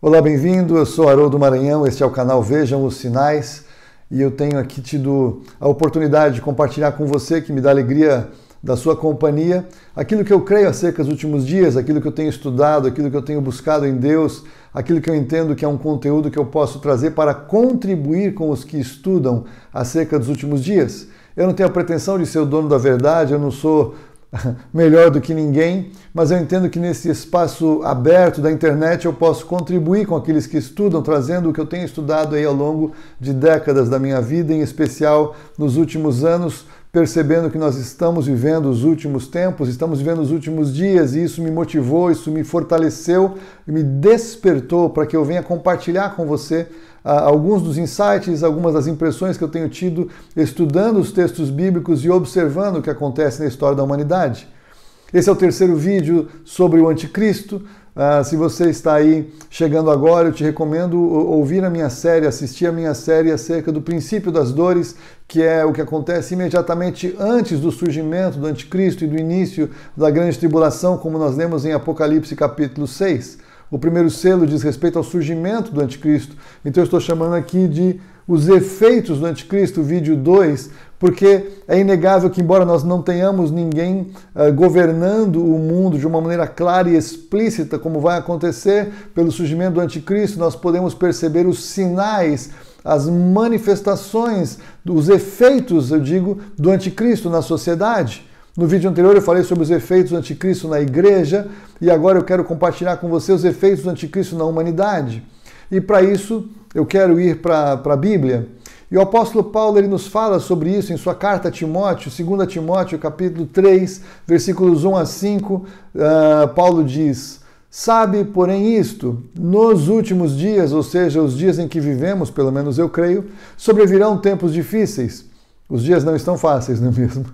Olá, bem-vindo. Eu sou Haroldo Maranhão, este é o canal Vejam os Sinais e eu tenho aqui tido a oportunidade de compartilhar com você, que me dá alegria da sua companhia, aquilo que eu creio acerca dos últimos dias, aquilo que eu tenho estudado, aquilo que eu tenho buscado em Deus, aquilo que eu entendo que é um conteúdo que eu posso trazer para contribuir com os que estudam acerca dos últimos dias. Eu não tenho a pretensão de ser o dono da verdade, eu não sou melhor do que ninguém, mas eu entendo que nesse espaço aberto da internet eu posso contribuir com aqueles que estudam, trazendo o que eu tenho estudado aí ao longo de décadas da minha vida, em especial nos últimos anos, percebendo que nós estamos vivendo os últimos tempos, estamos vivendo os últimos dias, e isso me motivou, isso me fortaleceu e me despertou para que eu venha compartilhar com você alguns dos insights, algumas das impressões que eu tenho tido estudando os textos bíblicos e observando o que acontece na história da humanidade. Esse é o terceiro vídeo sobre o anticristo. Se você está aí chegando agora, eu te recomendo ouvir a minha série, assistir a minha série acerca do princípio das dores, que é o que acontece imediatamente antes do surgimento do anticristo e do início da grande tribulação, como nós lemos em Apocalipse capítulo 6. O primeiro selo diz respeito ao surgimento do anticristo. Então eu estou chamando aqui de os efeitos do anticristo, vídeo 2, porque é inegável que, embora nós não tenhamos ninguém governando o mundo de uma maneira clara e explícita, como vai acontecer pelo surgimento do anticristo, nós podemos perceber os sinais, as manifestações, os efeitos, eu digo, do anticristo na sociedade. No vídeo anterior eu falei sobre os efeitos do anticristo na igreja e agora eu quero compartilhar com você os efeitos do anticristo na humanidade. E para isso eu quero ir para a Bíblia. E o apóstolo Paulo ele nos fala sobre isso em sua carta a Timóteo, 2 Timóteo capítulo 3, versículos 1 a 5. Paulo diz: sabe, porém, isto, nos últimos dias, ou seja, os dias em que vivemos, pelo menos eu creio, sobrevirão tempos difíceis. Os dias não estão fáceis, não é mesmo?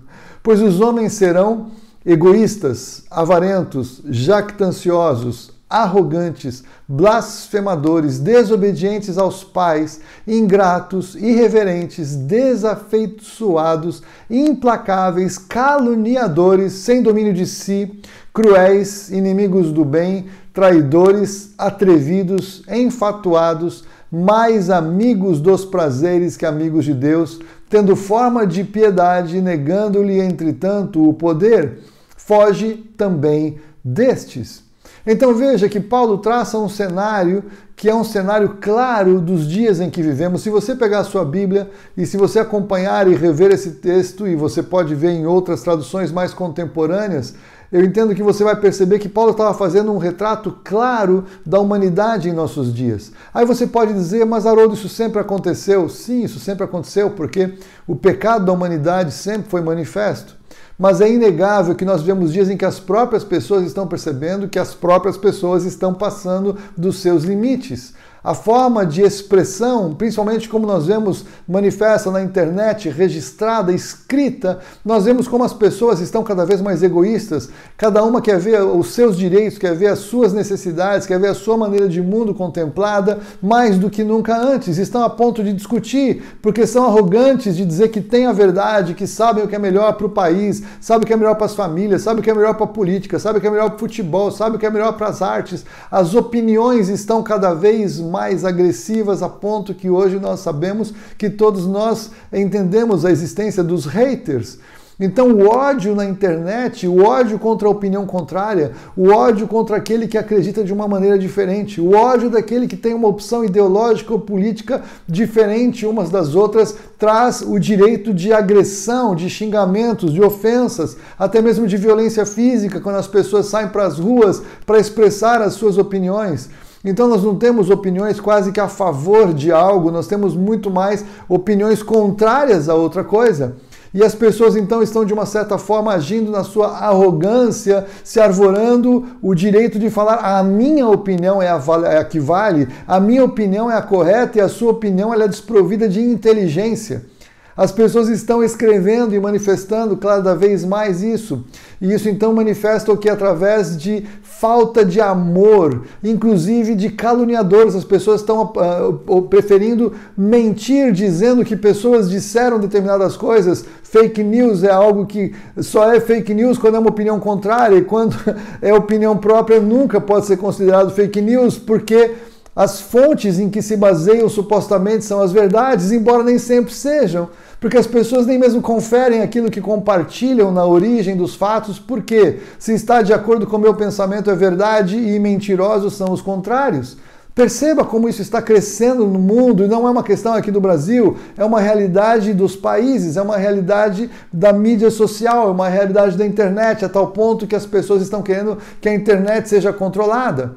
Pois os homens serão egoístas, avarentos, jactanciosos, arrogantes, blasfemadores, desobedientes aos pais, ingratos, irreverentes, desafeiçoados, implacáveis, caluniadores, sem domínio de si, cruéis, inimigos do bem, traidores, atrevidos, enfatuados, mais amigos dos prazeres que amigos de Deus, tendo forma de piedade, negando-lhe, entretanto, o poder. Foge também destes. Então veja que Paulo traça um cenário que é um cenário claro dos dias em que vivemos. Se você pegar a sua Bíblia e se você acompanhar e rever esse texto, e você pode ver em outras traduções mais contemporâneas, eu entendo que você vai perceber que Paulo estava fazendo um retrato claro da humanidade em nossos dias. Aí você pode dizer, mas Haroldo, isso sempre aconteceu? Sim, isso sempre aconteceu, porque o pecado da humanidade sempre foi manifesto. Mas é inegável que nós vemos dias em que as próprias pessoas estão percebendo que as próprias pessoas estão passando dos seus limites. A forma de expressão, principalmente como nós vemos manifesta na internet, registrada, escrita, nós vemos como as pessoas estão cada vez mais egoístas. Cada uma quer ver os seus direitos, quer ver as suas necessidades, quer ver a sua maneira de mundo contemplada mais do que nunca antes. Estão a ponto de discutir, porque são arrogantes de dizer que têm a verdade, que sabem o que é melhor para o país, sabem o que é melhor para as famílias, sabem o que é melhor para a política, sabem o que é melhor para o futebol, sabem o que é melhor para as artes. As opiniões estão cada vez mais agressivas, a ponto que hoje nós sabemos que todos nós entendemos a existência dos haters. Então o ódio na internet, o ódio contra a opinião contrária, o ódio contra aquele que acredita de uma maneira diferente, o ódio daquele que tem uma opção ideológica ou política diferente umas das outras, traz o direito de agressão, de xingamentos, de ofensas, até mesmo de violência física, quando as pessoas saem para as ruas para expressar as suas opiniões. Então nós não temos opiniões quase que a favor de algo, nós temos muito mais opiniões contrárias a outra coisa. E as pessoas então estão de uma certa forma agindo na sua arrogância, se arvorando o direito de falar a minha opinião é a que vale, a minha opinião é a correta e a sua opinião ela é desprovida de inteligência. As pessoas estão escrevendo e manifestando cada vez mais isso. E isso então manifesta o que? Através de falta de amor, inclusive de caluniadores. As pessoas estão preferindo mentir, dizendo que pessoas disseram determinadas coisas. Fake news é algo que só é fake news quando é uma opinião contrária, e quando é opinião própria nunca pode ser considerado fake news, porque as fontes em que se baseiam supostamente são as verdades, embora nem sempre sejam, porque as pessoas nem mesmo conferem aquilo que compartilham na origem dos fatos, porque se está de acordo com o meu pensamento é verdade e mentirosos são os contrários. Perceba como isso está crescendo no mundo, e não é uma questão aqui do Brasil, é uma realidade dos países, é uma realidade da mídia social, é uma realidade da internet, a tal ponto que as pessoas estão querendo que a internet seja controlada,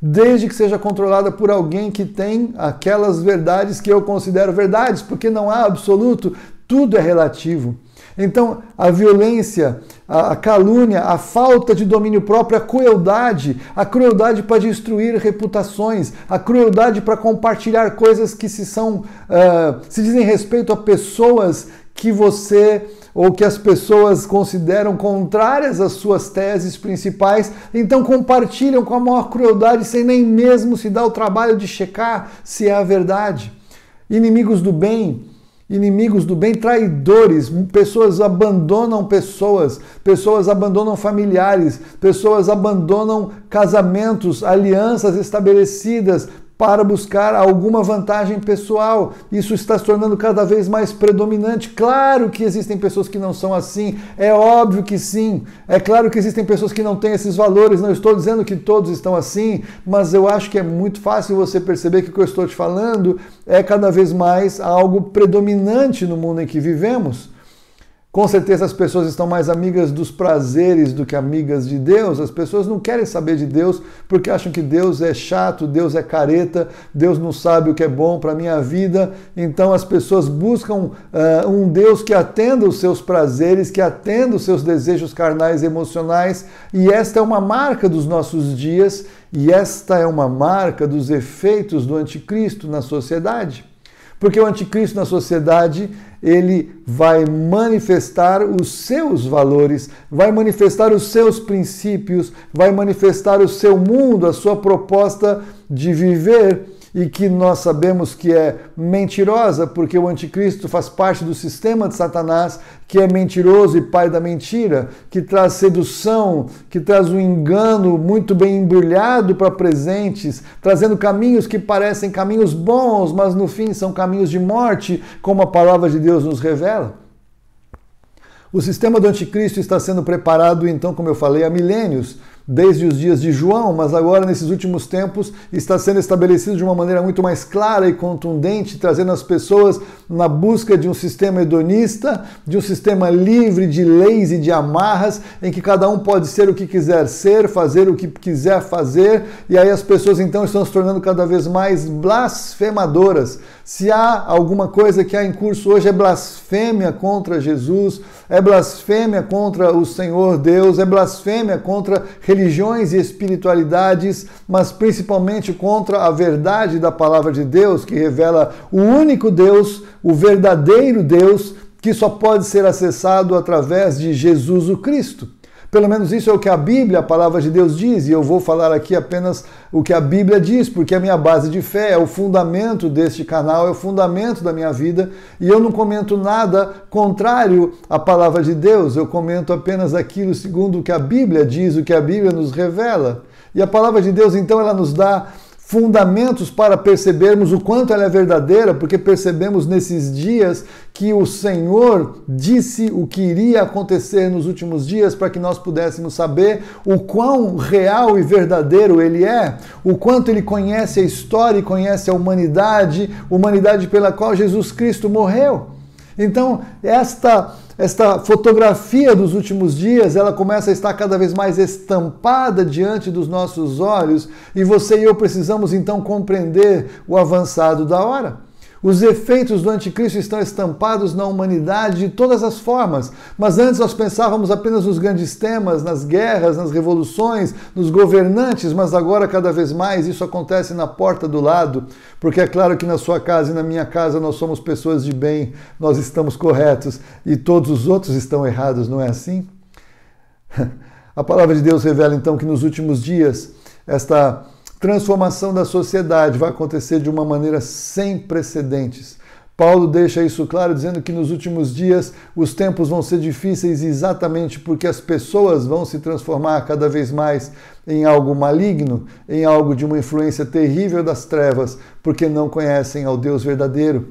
desde que seja controlada por alguém que tem aquelas verdades que eu considero verdades, porque não há absoluto, tudo é relativo. Então, a violência, a calúnia, a falta de domínio próprio, a crueldade para destruir reputações, a crueldade para compartilhar coisas que se dizem respeito a pessoas que você ou que as pessoas consideram contrárias às suas teses principais, então compartilham com a maior crueldade sem nem mesmo se dar o trabalho de checar se é a verdade. Inimigos do bem, traidores, pessoas abandonam pessoas abandonam familiares, pessoas abandonam casamentos, alianças estabelecidas para buscar alguma vantagem pessoal. Isso está se tornando cada vez mais predominante. Claro que existem pessoas que não são assim, é óbvio que sim. É claro que existem pessoas que não têm esses valores, não estou dizendo que todos estão assim, mas eu acho que é muito fácil você perceber que o que eu estou te falando é cada vez mais algo predominante no mundo em que vivemos. Com certeza as pessoas estão mais amigas dos prazeres do que amigas de Deus. As pessoas não querem saber de Deus porque acham que Deus é chato, Deus é careta, Deus não sabe o que é bom para a minha vida. Então as pessoas buscam um Deus que atenda os seus prazeres, que atenda os seus desejos carnais e emocionais. E esta é uma marca dos nossos dias e esta é uma marca dos efeitos do anticristo na sociedade. Porque o anticristo na sociedade, ele vai manifestar os seus valores, vai manifestar os seus princípios, vai manifestar o seu mundo, a sua proposta de viver, e que nós sabemos que é mentirosa, porque o anticristo faz parte do sistema de Satanás, que é mentiroso e pai da mentira, que traz sedução, que traz um engano muito bem embrulhado para presentes, trazendo caminhos que parecem caminhos bons, mas no fim são caminhos de morte, como a palavra de Deus nos revela. O sistema do anticristo está sendo preparado, então, como eu falei, há milênios, desde os dias de João, mas agora, nesses últimos tempos, está sendo estabelecido de uma maneira muito mais clara e contundente, trazendo as pessoas na busca de um sistema hedonista, de um sistema livre de leis e de amarras, em que cada um pode ser o que quiser ser, fazer o que quiser fazer, e aí as pessoas, então, estão se tornando cada vez mais blasfemadoras. Se há alguma coisa que há em curso hoje, é blasfêmia contra Jesus, é blasfêmia contra o Senhor Deus, é blasfêmia contra religiões e espiritualidades, mas principalmente contra a verdade da palavra de Deus, que revela o único Deus, o verdadeiro Deus, que só pode ser acessado através de Jesus o Cristo. Pelo menos isso é o que a Bíblia, a palavra de Deus diz, e eu vou falar aqui apenas o que a Bíblia diz, porque a minha base de fé é o fundamento deste canal, é o fundamento da minha vida, e eu não comento nada contrário à palavra de Deus, eu comento apenas aquilo segundo o que a Bíblia diz, o que a Bíblia nos revela. E a palavra de Deus, então, ela nos dá fundamentos para percebermos o quanto ela é verdadeira, porque percebemos nesses dias que o Senhor disse o que iria acontecer nos últimos dias para que nós pudéssemos saber o quão real e verdadeiro ele é, o quanto ele conhece a história e conhece a humanidade pela qual Jesus Cristo morreu. Então, esta fotografia dos últimos dias, ela começa a estar cada vez mais estampada diante dos nossos olhos, e você e eu precisamos então compreender o avançado da hora. Os efeitos do anticristo estão estampados na humanidade de todas as formas, mas antes nós pensávamos apenas nos grandes temas, nas guerras, nas revoluções, nos governantes, mas agora cada vez mais isso acontece na porta do lado, porque é claro que na sua casa e na minha casa nós somos pessoas de bem, nós estamos corretos e todos os outros estão errados, não é assim? A palavra de Deus revela então que nos últimos dias esta transformação da sociedade vai acontecer de uma maneira sem precedentes. Paulo deixa isso claro, dizendo que nos últimos dias os tempos vão ser difíceis exatamente porque as pessoas vão se transformar cada vez mais em algo maligno, em algo de uma influência terrível das trevas, porque não conhecem ao Deus verdadeiro.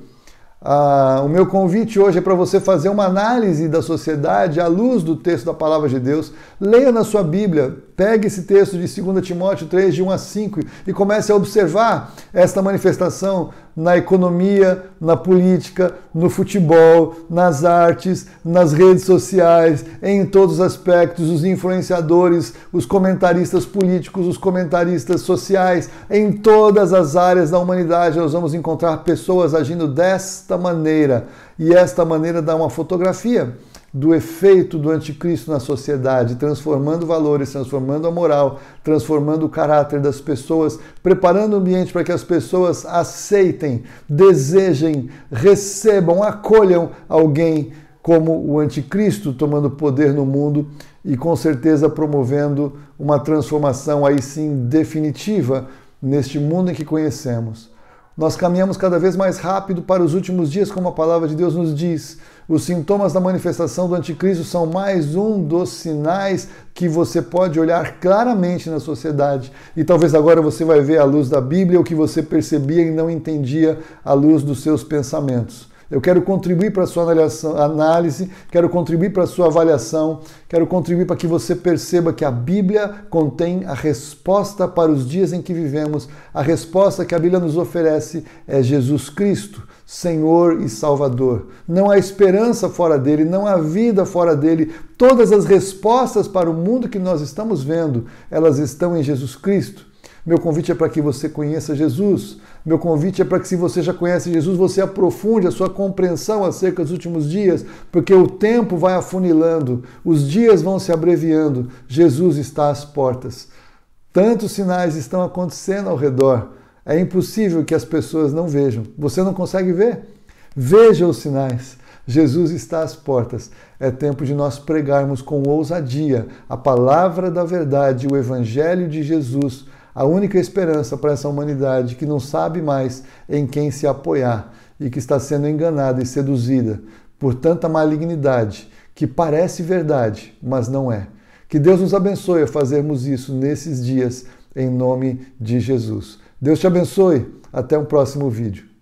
O meu convite hoje é para você fazer uma análise da sociedade à luz do texto da Palavra de Deus. Leia na sua Bíblia, pegue esse texto de 2 Timóteo 3, de 1 a 5 e comece a observar esta manifestação na economia, na política, no futebol, nas artes, nas redes sociais, em todos os aspectos, os influenciadores, os comentaristas políticos, os comentaristas sociais, em todas as áreas da humanidade nós vamos encontrar pessoas agindo desta maneira. E esta maneira dá uma fotografia do efeito do anticristo na sociedade, transformando valores, transformando a moral, transformando o caráter das pessoas, preparando o ambiente para que as pessoas aceitem, desejem, recebam, acolham alguém como o anticristo tomando poder no mundo e com certeza promovendo uma transformação aí sim definitiva neste mundo em que conhecemos. Nós caminhamos cada vez mais rápido para os últimos dias, como a palavra de Deus nos diz. Os sintomas da manifestação do anticristo são mais um dos sinais que você pode olhar claramente na sociedade. E talvez agora você vai ver à luz da Bíblia o que você percebia e não entendia à luz dos seus pensamentos. Eu quero contribuir para a sua análise, quero contribuir para a sua avaliação, quero contribuir para que você perceba que a Bíblia contém a resposta para os dias em que vivemos. A resposta que a Bíblia nos oferece é Jesus Cristo, Senhor e Salvador. Não há esperança fora dele, não há vida fora dele. Todas as respostas para o mundo que nós estamos vendo, elas estão em Jesus Cristo. Meu convite é para que você conheça Jesus. Meu convite é para que, se você já conhece Jesus, você aprofunde a sua compreensão acerca dos últimos dias, porque o tempo vai afunilando, os dias vão se abreviando, Jesus está às portas. Tantos sinais estão acontecendo ao redor, é impossível que as pessoas não vejam. Você não consegue ver? Veja os sinais. Jesus está às portas. É tempo de nós pregarmos com ousadia a palavra da verdade, o Evangelho de Jesus, a única esperança para essa humanidade que não sabe mais em quem se apoiar e que está sendo enganada e seduzida por tanta malignidade que parece verdade, mas não é. Que Deus nos abençoe a fazermos isso nesses dias, em nome de Jesus. Deus te abençoe. Até um próximo vídeo.